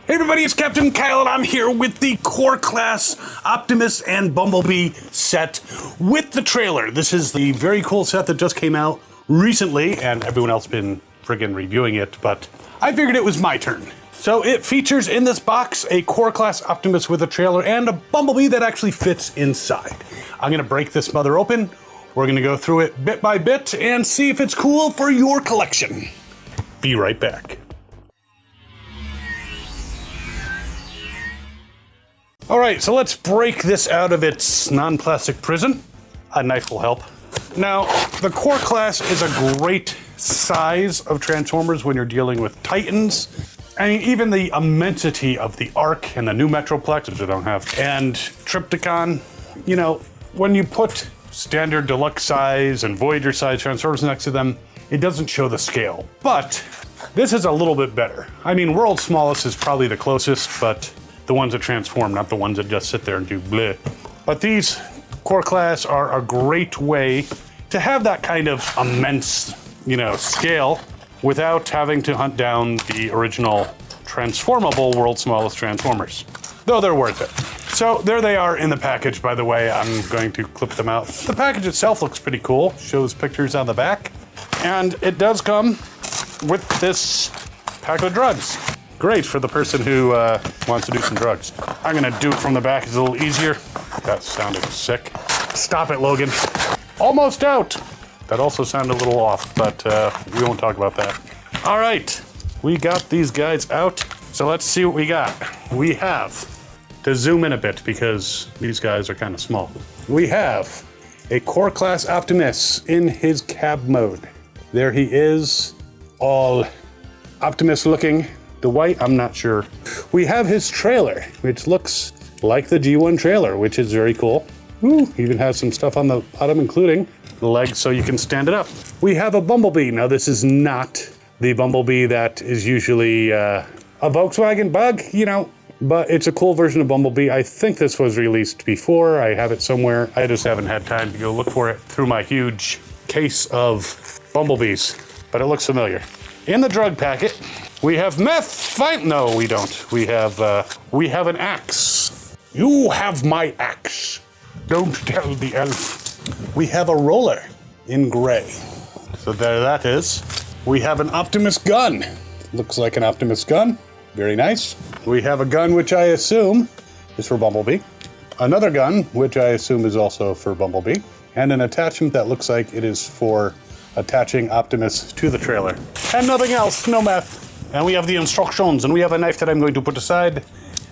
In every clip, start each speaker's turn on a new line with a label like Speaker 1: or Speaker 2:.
Speaker 1: Hey everybody, it's Captain Kyle and I'm here with the Core Class Optimus and Bumblebee set with the trailer. This is the very cool set that just came out recently and everyone else been friggin' reviewing it, but I figured it was my turn. So it features in this box a Core Class Optimus with a trailer and a Bumblebee that actually fits inside. I'm gonna break this mother open. We're gonna go through it bit by bit and see if it's cool for your collection. Be right back. All right, so let's break this out of its non-plastic prison. A knife will help. Now, the Core Class is a great size of Transformers when you're dealing with Titans. I mean, even the immensity of the Arc and the new Metroplex, which I don't have, and Trypticon, you know, when you put standard deluxe size and Voyager size Transformers next to them, it doesn't show the scale. But this is a little bit better. I mean, World's Smallest is probably the closest, but the ones that transform, not the ones that just sit there and do bleh. But these Core Class are a great way to have that kind of immense, you know, scale without having to hunt down the original transformable World's Smallest Transformers. Though they're worth it. So there they are in the package, by the way. I'm going to clip them out. The package itself looks pretty cool. Shows pictures on the back. And it does come with this pack of drugs. Great for the person who wants to do some drugs. I'm gonna do it from the back, it's a little easier. That sounded sick. Stop it, Logan. Almost out. That also sounded a little off, but we won't talk about that. All right, we got these guys out. So let's see what we got. We have, to zoom in a bit because these guys are kind of small. We have a Core Class Optimus in his cab mode. There he is, all Optimus looking. The white, I'm not sure. We have his trailer, which looks like the G1 trailer, which is very cool. Ooh, even has some stuff on the bottom, including the legs so you can stand it up. We have a Bumblebee. Now, this is not the Bumblebee that is usually a Volkswagen Bug, you know, but it's a cool version of Bumblebee. I think this was released before. I have it somewhere. I just haven't had time to go look for it through my huge case of Bumblebees, but it looks familiar. In the drug packet, we have meth. No, we don't. We have an axe. You have my axe. Don't tell the elf. We have a roller in gray. So there that is. We have an Optimus gun. Looks like an Optimus gun. Very nice. We have a gun which I assume is for Bumblebee. Another gun which I assume is also for Bumblebee. And an attachment that looks like it is for attaching Optimus to the trailer. And nothing else, no meth. And we have the instructions, and we have a knife that I'm going to put aside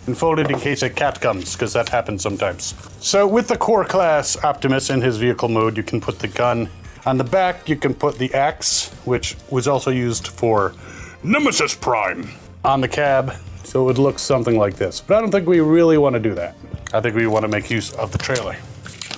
Speaker 1: and fold it in case a cat comes, because that happens sometimes. So with the Core Class Optimus in his vehicle mode, you can put the gun on the back, you can put the axe, which was also used for Nemesis Prime, on the cab, so it would look something like this. But I don't think we really want to do that. I think we want to make use of the trailer.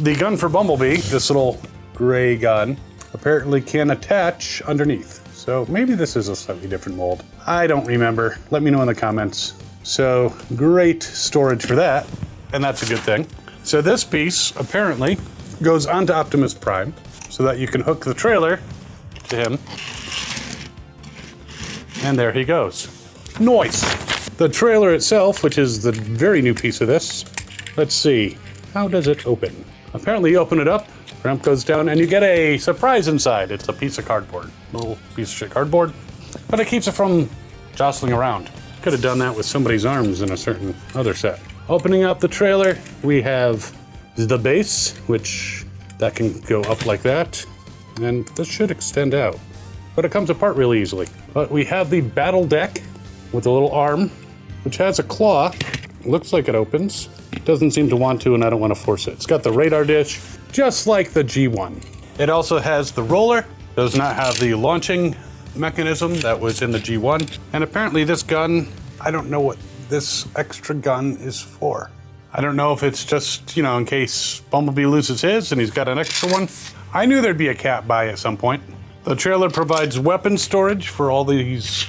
Speaker 1: The gun for Bumblebee, this little gray gun, apparently can attach underneath. So maybe this is a slightly different mold. I don't remember. Let me know in the comments. So great storage for that, and that's a good thing. So this piece apparently goes onto Optimus Prime so that you can hook the trailer to him. And there he goes. Nice. The trailer itself, which is the very new piece of this, let's see, how does it open? Apparently you open it up, ramp goes down, and you get a surprise inside. It's a piece of cardboard, little piece of shit cardboard, but it keeps it from jostling around. Could have done that with somebody's arms in a certain other set. Opening up the trailer, we have the base, which that can go up like that, and this should extend out, but it comes apart really easily. But we have the battle deck with a little arm, which has a claw. Looks like it opens. Doesn't seem to want to, and I don't want to force it. It's got the radar dish, just like the G1. It also has the roller, does not have the launching mechanism that was in the G1. And apparently this gun, I don't know what this extra gun is for. I don't know if it's just, you know, in case Bumblebee loses his and he's got an extra one. I knew there'd be a cat by at some point. The trailer provides weapon storage for all these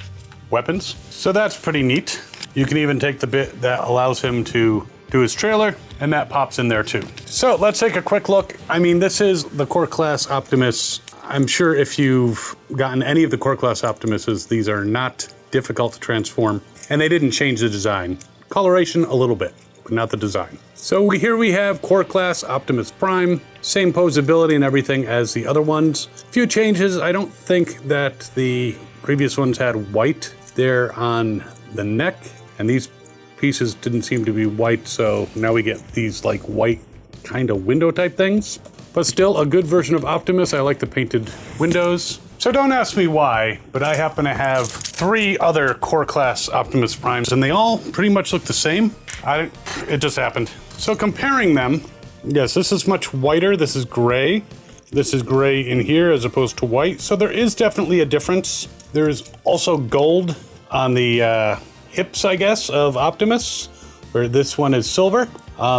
Speaker 1: weapons. So that's pretty neat. You can even take the bit that allows him to do his trailer, and that pops in there too. So let's take a quick look. I mean, this is the Core Class Optimus. I'm sure if you've gotten any of the Core Class Optimuses, these are not difficult to transform. and they didn't change the design. Coloration a little bit, but not the design. So here we have Core Class Optimus Prime, same posability and everything as the other ones. Few changes. I don't think that the previous ones had white there on the neck, and these pieces didn't seem to be white, so now we get these like white kind of window type things. But still a good version of Optimus. I like the painted windows. So don't ask me why, but I happen to have 3 other Core Class Optimus Primes, and they all pretty much look the same. It just happened. So comparing them, yes, this is much whiter. This is gray. This is gray in here as opposed to white. So there is definitely a difference. There is also gold on the hips, I guess, of Optimus, where this one is silver.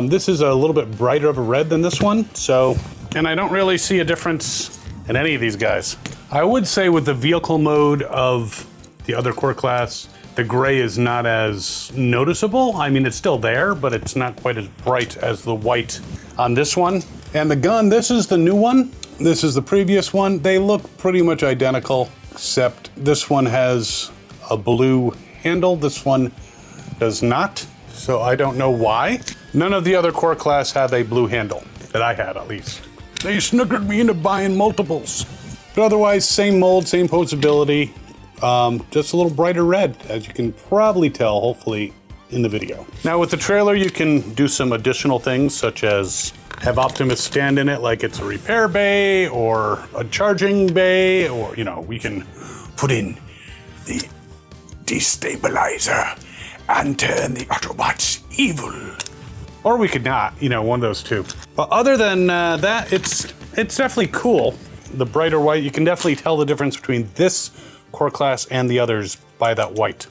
Speaker 1: This is a little bit brighter of a red than this one. So, and I don't really see a difference in any of these guys. I would say with the vehicle mode of the other Core Class, the gray is not as noticeable. I mean, it's still there, but it's not quite as bright as the white on this one. And the gun, this is the new one. This is the previous one. They look pretty much identical, except this one has a blue handle. This one does not. So I don't know why. None of the other Core Class have a blue handle, that I had at least. They snookered me into buying multiples. But otherwise, same mold, same posability, just a little brighter red, as you can probably tell, hopefully, in the video. Now with the trailer, you can do some additional things, such as have Optimus stand in it like it's a repair bay or a charging bay, or, you know, we can put in the destabilizer and turn the Autobots evil. Or we could not, you know, one of those two. But other than that, it's definitely cool. The brighter white, you can definitely tell the difference between this Core Class and the others by that white.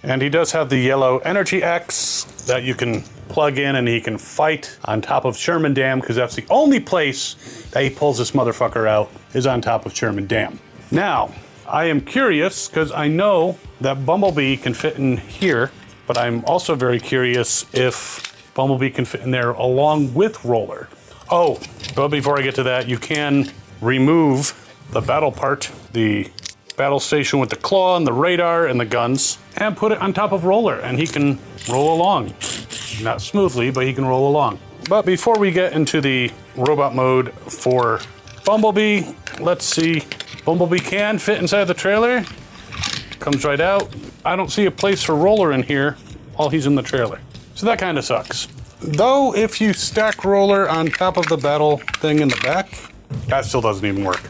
Speaker 1: And he does have the yellow energy X that you can plug in, and he can fight on top of Sherman Dam, because that's the only place that he pulls this motherfucker out, is on top of Sherman Dam. Now, I am curious, because I know that Bumblebee can fit in here, but I'm also very curious if Bumblebee can fit in there along with Roller. Oh, but before I get to that, you can remove the battle part, the battle station with the claw and the radar and the guns, and put it on top of Roller, and he can roll along. Not smoothly, but he can roll along. But before we get into the robot mode for Bumblebee, let's see. Bumblebee can fit inside the trailer. Comes right out. I don't see a place for Roller in here while he's in the trailer. So that kind of sucks. Though, if you stack Roller on top of the battle thing in the back, that still doesn't even work.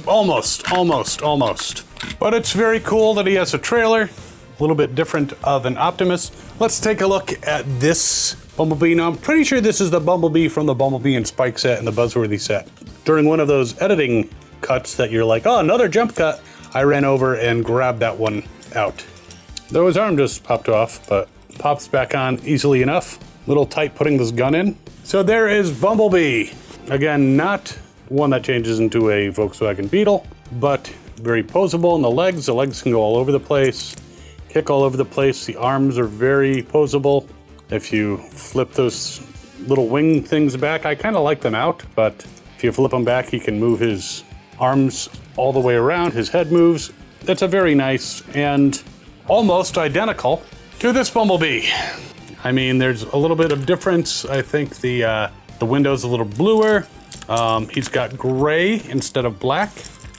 Speaker 1: Almost. But it's very cool that he has a trailer, a little bit different of an Optimus. Let's take a look at this Bumblebee. Now, I'm pretty sure this is the Bumblebee from the Bumblebee and Spike set and the Buzzworthy set. During one of those editing cuts that you're like, oh, another jump cut, I ran over and grabbed that one out. Though his arm just popped off, but pops back on easily enough. Little tight putting this gun in. So there is Bumblebee. Again, not one that changes into a Volkswagen Beetle, but very posable in the legs. The legs can go all over the place, kick all over the place. The arms are very posable. If you flip those little wing things back, I kind of like them out, but if you flip them back, he can move his arms all the way around. His head moves. That's a very nice and almost identical to this Bumblebee. I mean, there's a little bit of difference. I think the window's a little bluer. He's got gray instead of black.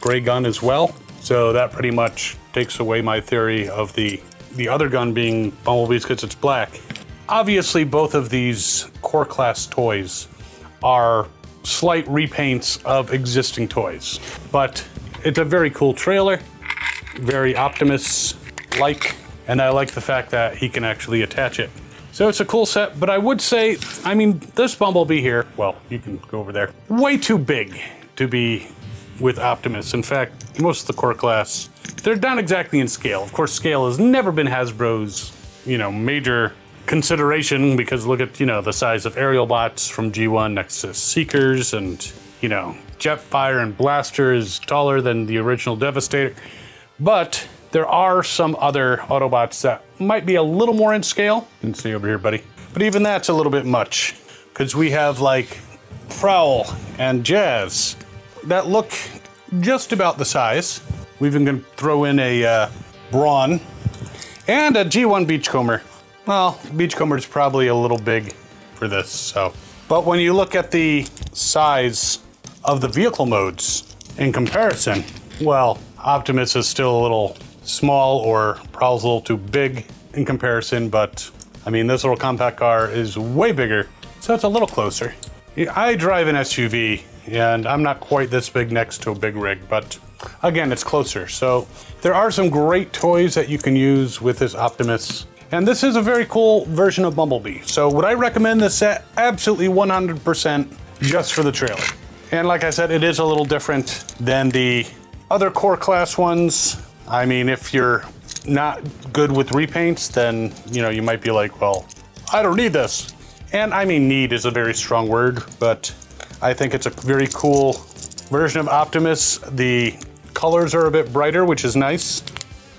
Speaker 1: Gray gun as well. So that pretty much takes away my theory of the other gun being Bumblebee's because it's black. Obviously, both of these Core Class toys are slight repaints of existing toys, but it's a very cool trailer, very Optimus-like, and I like the fact that he can actually attach it. So it's a cool set, but I would say, I mean, this Bumblebee here, well, you can go over there, way too big to be with Optimus. In fact, most of the Core Class, they're not exactly in scale. Of course, scale has never been Hasbro's, major consideration, because look at, the size of aerial bots from G1 next to Seekers, and, Jetfire and Blaster is taller than the original Devastator. But there are some other Autobots that might be a little more in scale. You can stay over here, buddy. But even that's a little bit much, because we have like Prowl and Jazz that look just about the size. We've even gonna throw in a Brawn and a G1 beachcomber. Well, beachcomber is probably a little big for this, so. But when you look at the size of the vehicle modes in comparison, well, Optimus is still a little small, or probably a little too big in comparison, but I mean, this little compact car is way bigger, so it's a little closer. I drive an SUV, and I'm not quite this big next to a big rig, but again, it's closer. So there are some great toys that you can use with this Optimus. And this is a very cool version of Bumblebee. So would I recommend this set? Absolutely 100% just for the trailer. And like I said, it is a little different than the other core class ones. I mean, if you're not good with repaints, then, you know, you might be like, well, I don't need this. And I mean, need is a very strong word, but I think it's a very cool version of Optimus. The colors are a bit brighter, which is nice.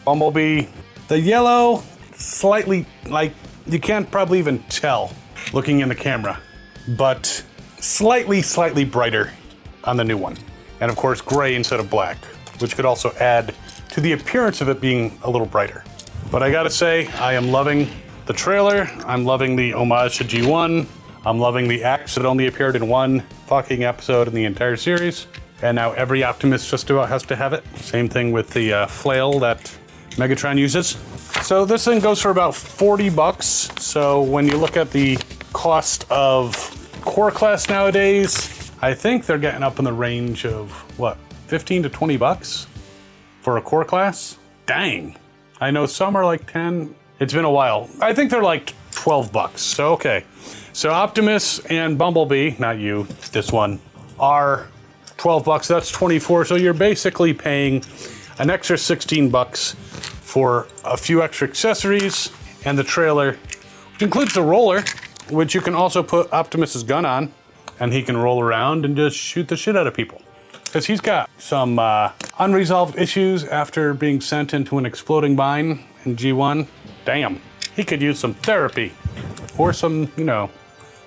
Speaker 1: Bumblebee, the yellow, slightly, like, you can't probably even tell looking in the camera, but slightly brighter on the new one. And of course, gray instead of black, which could also add to the appearance of it being a little brighter. But I gotta say, I am loving the trailer. I'm loving the homage to G1. I'm loving the axe that only appeared in one fucking episode in the entire series. And now every Optimus just about has to have it. Same thing with the flail that Megatron uses. So this thing goes for about 40 bucks. So when you look at the cost of core class nowadays, I think they're getting up in the range of, what, 15 to 20 bucks for a core class? Dang. I know some are like 10. It's been a while. I think they're like 12 bucks. So, okay. So Optimus and Bumblebee, not you, this one, are 12 bucks. That's 24. So you're basically paying an extra 16 bucks for a few extra accessories and the trailer, which includes the roller, which you can also put Optimus's gun on, and he can roll around and just shoot the shit out of people. Because he's got some unresolved issues after being sent into an exploding mine in G1. Damn, he could use some therapy or some, you know,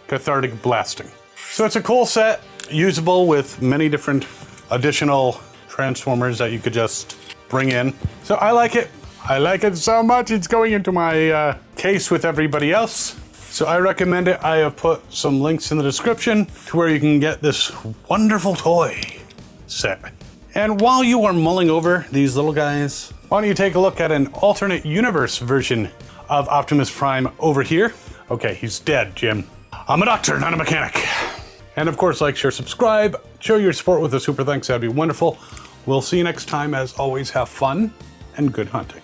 Speaker 1: cathartic blasting. So it's a cool set, usable with many different additional Transformers that you could just bring in. So I like it. I like it so much, it's going into my case with everybody else. So I recommend it. I have put some links in the description to where you can get this wonderful toy set. And while you are mulling over these little guys, why don't you take a look at an alternate universe version of Optimus Prime over here. Okay, he's dead, Jim. I'm a doctor, not a mechanic. And of course, like, share, subscribe, show your support with a super thanks, that'd be wonderful. We'll see you next time. As always, have fun and good hunting.